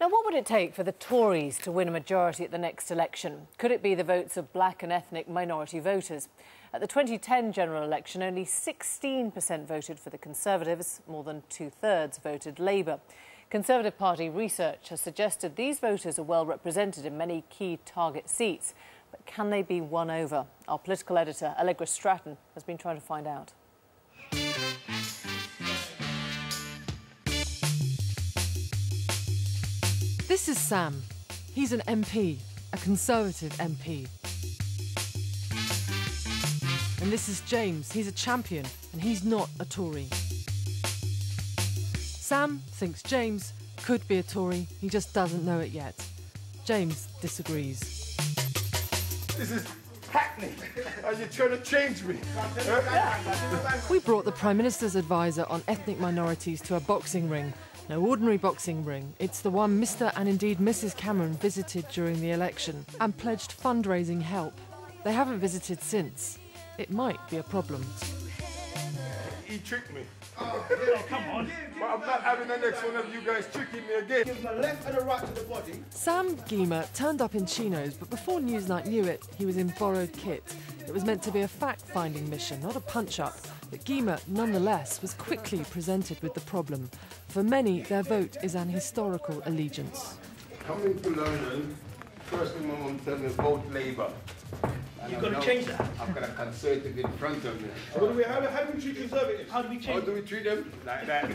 Now, what would it take for the Tories to win a majority at the next election? Could it be the votes of black and ethnic minority voters? At the 2010 general election, only 16% voted for the Conservatives, more than two-thirds voted Labour. Conservative Party research has suggested these voters are well represented in many key target seats. But can they be won over? Our political editor, Allegra Stratton, has been trying to find out. This is Sam. He's an MP, a Conservative MP. And this is James. He's a champion, and he's not a Tory. Sam thinks James could be a Tory. He just doesn't know it yet. James disagrees. This is Hackney. Are you trying to change me? We brought the Prime Minister's advisor on ethnic minorities to a boxing ring. No ordinary boxing ring. It's the one Mr. and indeed Mrs. Cameron visited during the election and pledged fundraising help. They haven't visited since. It might be a problem. He tricked me. Oh, come on. But I'm not having the next one of you guys tricking me again. Give the left and the right to the body. Sam Gyimah turned up in chinos, but before Newsnight knew it, he was in borrowed kit. It was meant to be a fact-finding mission, not a punch-up. But Gyimah, nonetheless, was quickly presented with the problem. For many, their vote is an historical allegiance. Coming to London, first thing my mum told me, vote Labour. You've got to change that. I've got a Conservative in front of me. How do we treat Conservatives? How do we change How do we treat them? Like that.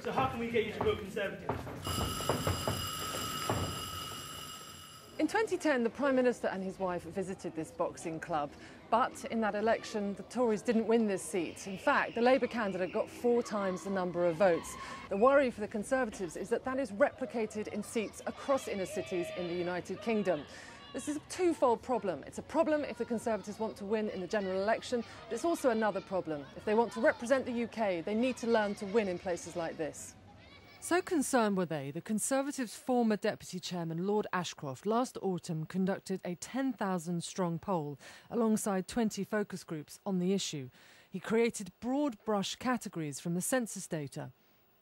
So how can we get you to vote Conservative? In 2010, the Prime Minister and his wife visited this boxing club. But in that election, the Tories didn't win this seat. In fact, the Labour candidate got 4 times the number of votes. The worry for the Conservatives is that that is replicated in seats across inner cities in the United Kingdom. This is a twofold problem. It's a problem if the Conservatives want to win in the general election, but it's also another problem. If they want to represent the UK, they need to learn to win in places like this. So concerned were they, the Conservatives' former Deputy Chairman, Lord Ashcroft, last autumn conducted a 10,000-strong poll alongside 20 focus groups on the issue. He created broad-brush categories from the census data.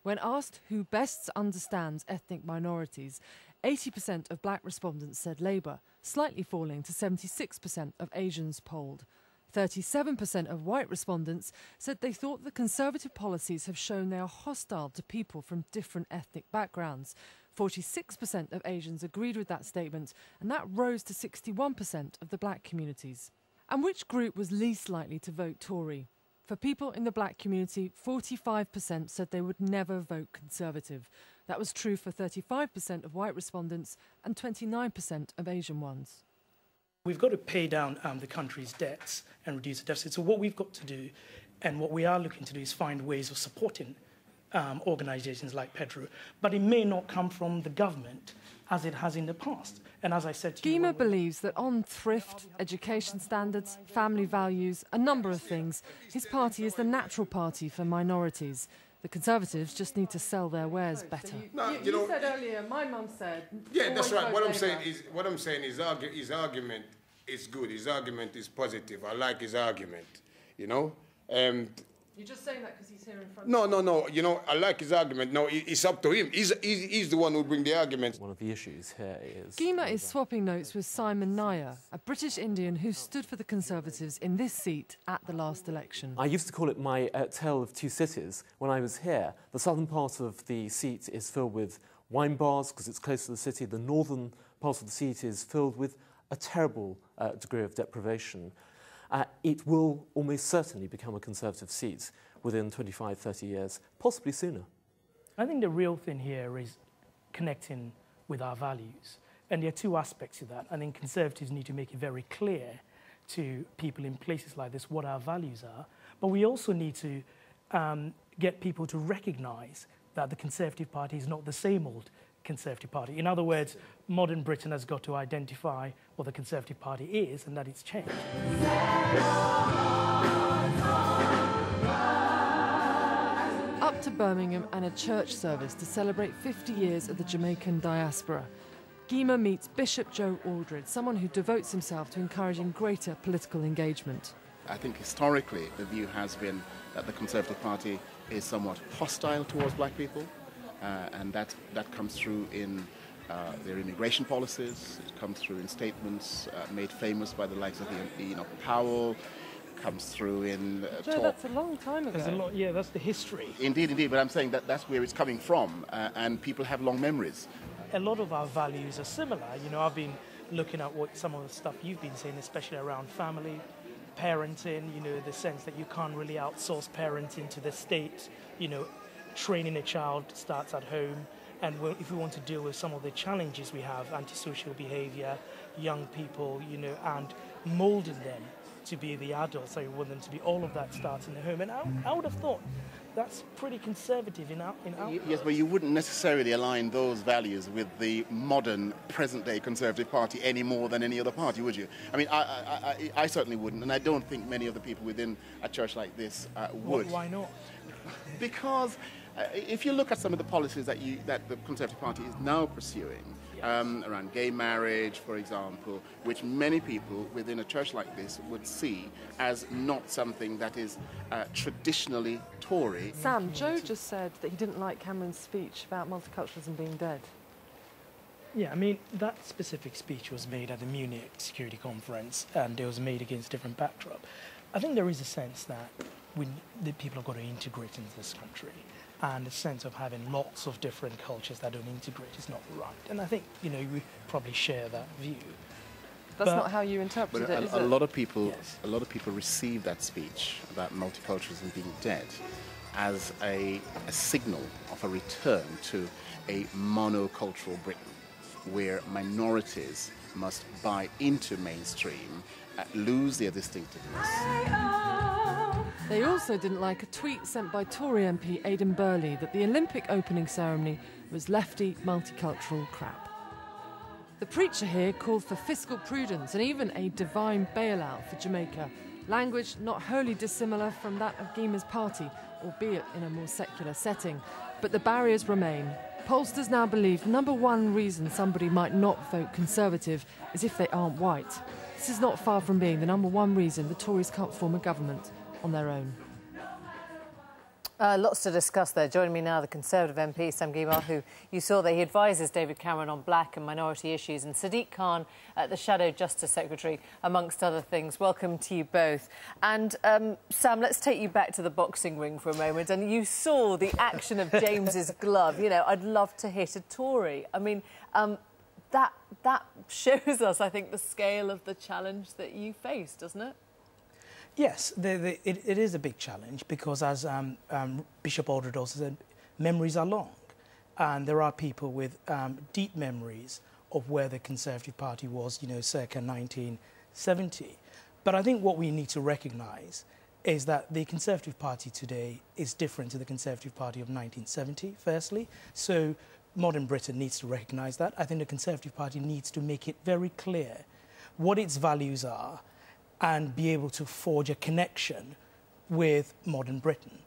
When asked who best understands ethnic minorities, 80% of black respondents said Labour, slightly falling to 76% of Asians polled. 37% of white respondents said they thought the Conservative policies have shown they are hostile to people from different ethnic backgrounds. 46% of Asians agreed with that statement, and that rose to 61% of the black communities. And which group was least likely to vote Tory? For people in the black community, 45% said they would never vote Conservative. That was true for 35% of white respondents and 29% of Asian ones. We've got to pay down the country's debts and reduce the deficit. So what we've got to do, and what we are looking to do, is find ways of supporting organisations like Pedro. But it may not come from the government as it has in the past. And as I said to you... Gyimah believes that on thrift, education standards, family values, a number of things, his party is the natural party for minorities. The Conservatives just need to sell their wares better. No, you said earlier, my mum said... Yeah, that's right. What I'm saying is his argument is good. His argument is positive. I like his argument, you know. You're just saying that because he's here in front of you? No. You know, I like his argument. No, it's up to him. He's the one who brings the argument. One of the issues here is... Gyimah is swapping notes with Simon Nair, a British Indian who stood for the Conservatives in this seat at the last election. I used to call it my tale of two cities when I was here. The southern part of the seat is filled with wine bars because it's close to the city. The northern part of the seat is filled with a terrible degree of deprivation. It will almost certainly become a Conservative seat within 25, 30 years, possibly sooner. I think the real thing here is connecting with our values. And there are 2 aspects to that. I think Conservatives need to make it very clear to people in places like this what our values are. But we also need to get people to recognise that the Conservative Party is not the same old Conservative Party. In other words, modern Britain has got to identify what the Conservative Party is and that it's changed. Up to Birmingham and a church service to celebrate 50 years of the Jamaican diaspora. Gyimah meets Bishop Joe Aldred, someone who devotes himself to encouraging greater political engagement. I think historically the view has been that the Conservative Party is somewhat hostile towards black people. and that comes through in their immigration policies. It comes through in statements made famous by the likes of Enoch Powell. Comes through in Joe, talk. that's a long time ago. There's a lot, yeah, that's the history. Indeed, indeed, but I'm saying that that's where it's coming from, and people have long memories. A lot of our values are similar. You know, I've been looking at what some of the stuff you've been saying, especially around family, parenting, you know, the sense that you can't really outsource parenting to the state. You know, training a child starts at home. And if we want to deal with some of the challenges we have, antisocial behavior, young people, you know, and molding them to be the adults, so we want them to be, all of that starts in the home. And I would have thought that's pretty conservative in our Yes, but you wouldn't necessarily align those values with the modern, present-day Conservative Party any more than any other party, would you? I mean, I certainly wouldn't, and I don't think many of the people within a church like this would. Why not? Because if you look at some of the policies that the Conservative Party is now pursuing, around gay marriage, for example, which many people within a church like this would see as not something that is traditionally Tory. Sam, Joe just said that he didn't like Cameron's speech about multiculturalism being dead. Yeah, I mean, that specific speech was made at the Munich Security Conference, and it was made against a different backdrop. I think there is a sense that the people have got to integrate into this country. And a sense of having lots of different cultures that don't integrate is not right. And I think, you know, we probably share that view. That's not how you interpret it, is it? A lot of people receive that speech about multiculturalism being dead as a signal of a return to a monocultural Britain, where minorities must buy into mainstream, lose their distinctiveness. They also didn't like a tweet sent by Tory MP Aidan Burley that the Olympic opening ceremony was lefty, multicultural crap. The preacher here called for fiscal prudence and even a divine bailout for Jamaica, language not wholly dissimilar from that of Gyimah's party, albeit in a more secular setting. But the barriers remain. Pollsters now believe number one reason somebody might not vote Conservative is if they aren't white. This is not far from being the number one reason the Tories can't form a government on their own. Lots to discuss there. Joining me now, the Conservative MP, Sam Gyimah, who you saw that he advises David Cameron on black and minority issues, and Sadiq Khan, the Shadow Justice Secretary, amongst other things. Welcome to you both. And Sam, let's take you back to the boxing ring for a moment. And you saw the action of James's glove. You know, I'd love to hit a Tory. I mean, that shows us, I think, the scale of the challenge that you face, doesn't it? Yes, it is a big challenge because, as Bishop Aldred also said, memories are long. And there are people with deep memories of where the Conservative Party was, you know, circa 1970. But I think what we need to recognise is that the Conservative Party today is different to the Conservative Party of 1970, firstly. So modern Britain needs to recognise that. I think the Conservative Party needs to make it very clear what its values are and be able to forge a connection with modern Britain.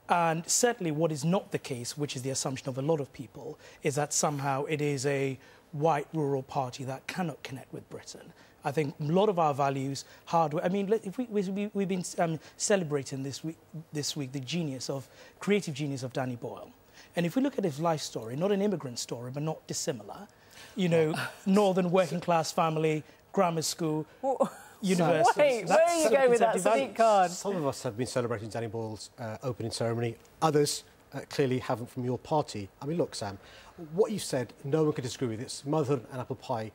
And certainly what is not the case, which is the assumption of a lot of people, is that somehow it is a white rural party that cannot connect with Britain. I think a lot of our values, I mean, if we've been celebrating this week the creative genius of Danny Boyle. And if we look at his life story, not an immigrant story, but not dissimilar, you know, northern working class family, grammar school, university. Wait, where are you going with that, Sadiq Khan? Some of us have been celebrating Danny Boyle's opening ceremony. Others clearly haven't from your party. I mean, look, Sam, what you said, no one could disagree with. It's motherhood and apple pie.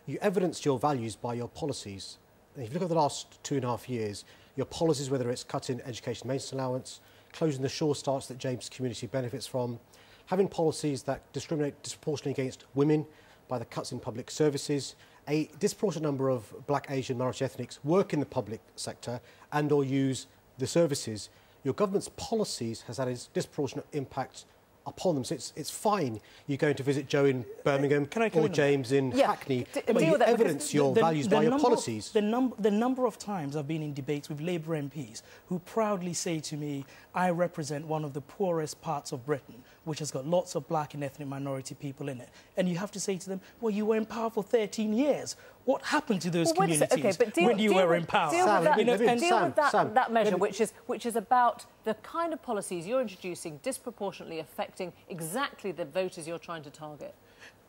You evidenced your values by your policies. And if you look at the last 2.5 years, your policies, whether it's cutting education maintenance allowance, closing the shore starts that James' community benefits from, having policies that discriminate disproportionately against women by the cuts in public services, a disproportionate number of black, Asian, minority ethnics work in the public sector and or use the services. Your government's policies has had a disproportionate impact upon them. So it's fine you're going to visit Joe in Birmingham or James in Hackney, but you evidence your values by your policies. The number of times I've been in debates with Labour MPs who proudly say to me, I represent one of the poorest parts of Britain, which has got lots of black and ethnic minority people in it. And you have to say to them, well, you were in power for 13 years. What happened to those communities when you were in power? Deal with that measure, which is about the kind of policies you're introducing disproportionately affecting exactly the voters you're trying to target.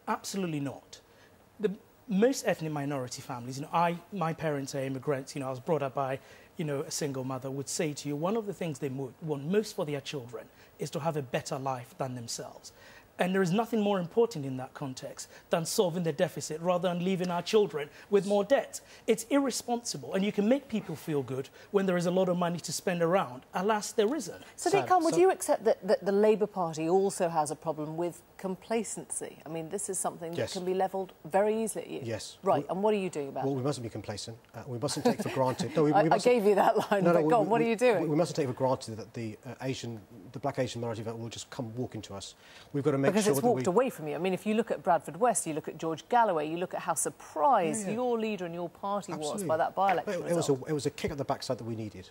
Absolutely not. Most ethnic minority families, my parents are immigrants, I was brought up by, a single mother, would say to you, one of the things they want most for their children is to have a better life than themselves. And there is nothing more important in that context than solving the deficit rather than leaving our children with more debt. It's irresponsible, and you can make people feel good when there is a lot of money to spend around. Alas, there isn't. So, would you accept that the Labour Party also has a problem with complacency? I mean, this is something that can be levelled very easily at you. Yes. Right, and what are you doing about it? Well, we mustn't be complacent. We mustn't take for granted... No, I gave you that line, but go on, what are you doing? We mustn't take for granted that the black Asian minority vote will just come walking to us. We've got to make because it's walked away from you. I mean, if you look at Bradford West, you look at George Galloway, you look at how surprised your leader and your party was by that by-election result. It was a kick at the backside that we needed.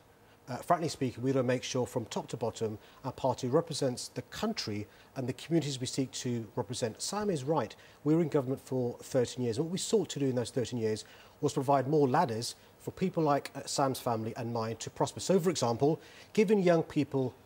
Frankly speaking, we've got to make sure from top to bottom our party represents the country and the communities we seek to represent. Sam is right. We were in government for 13 years. And what we sought to do in those 13 years was provide more ladders for people like Sam's family and mine to prosper. So, for example, giving young people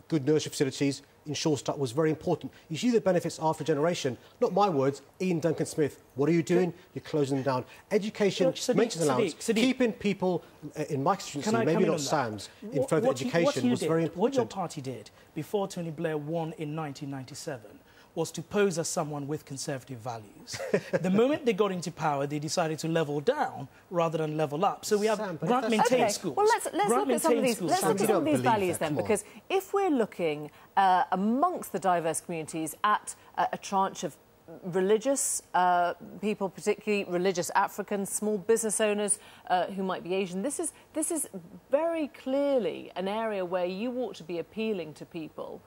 good nursery facilities in Shorestart was very important. You see the benefits after a generation. Not my words, Ian Duncan Smith. What are you doing? You're closing them down. Education, maintenance allowance, keeping people in my constituency, maybe not Sam's, in further education was very important. What your party did before Tony Blair won in 1997 was to pose as someone with conservative values. The moment they got into power, they decided to level down rather than level up. So we have grant-maintained schools. Well, let's look at some of these. Let's look at some of these values then, because if we're looking amongst the diverse communities at a tranche of religious people, particularly religious Africans, small business owners who might be Asian, this is very clearly an area where you ought to be appealing to people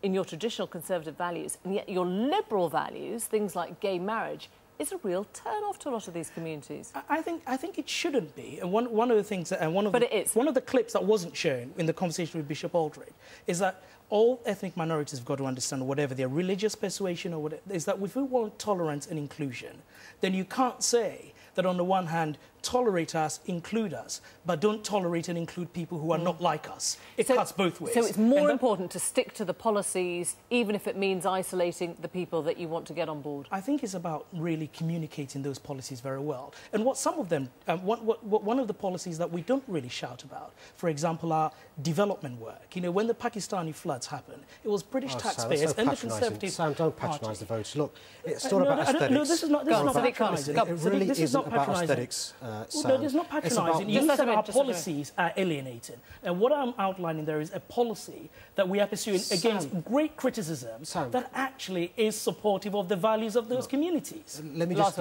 in your traditional conservative values, and yet your liberal values, things like gay marriage, is a real turn-off to a lot of these communities. I think it shouldn't be. And one of the things that, one of the clips that wasn't shown in the conversation with Bishop Aldred is that all ethnic minorities have got to understand, whatever their religious persuasion or whatever, is that if we want tolerance and inclusion, then you can't say that on the one hand, tolerate us, include us, but don't tolerate and include people who are not like us. It cuts both ways. So it's more important to stick to the policies, even if it means isolating the people that you want to get on board? I think it's about really communicating those policies very well. And what some of them, one of the policies that we don't really shout about, for example, are development work. When the Pakistani floods happened, it was British taxpayers and the Conservative Sam, don't patronise the voters. Look, it's not about aesthetics. No, this is not patronising. It really isn't about aesthetics. No, it's not patronising. You said our policies are alienating. And what I'm outlining there is a policy that we are pursuing against great criticism that actually is supportive of the values of those communities. Let me just...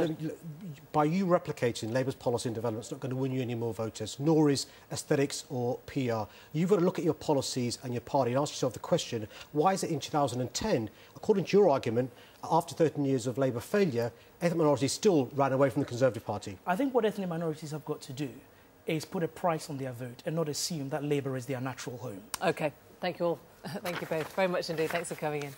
by you replicating Labour's policy and development, it's not going to win you any more voters, nor is aesthetics or PR. You've got to look at your policies and your party and ask yourself the question, why is it in 2010, according to your argument, after 13 years of Labour failure, ethnic minorities still ran away from the Conservative Party? I think what ethnic minorities have got to do is put a price on their vote and not assume that Labour is their natural home. OK. Thank you all. Thank you both very much indeed. Thanks for coming in.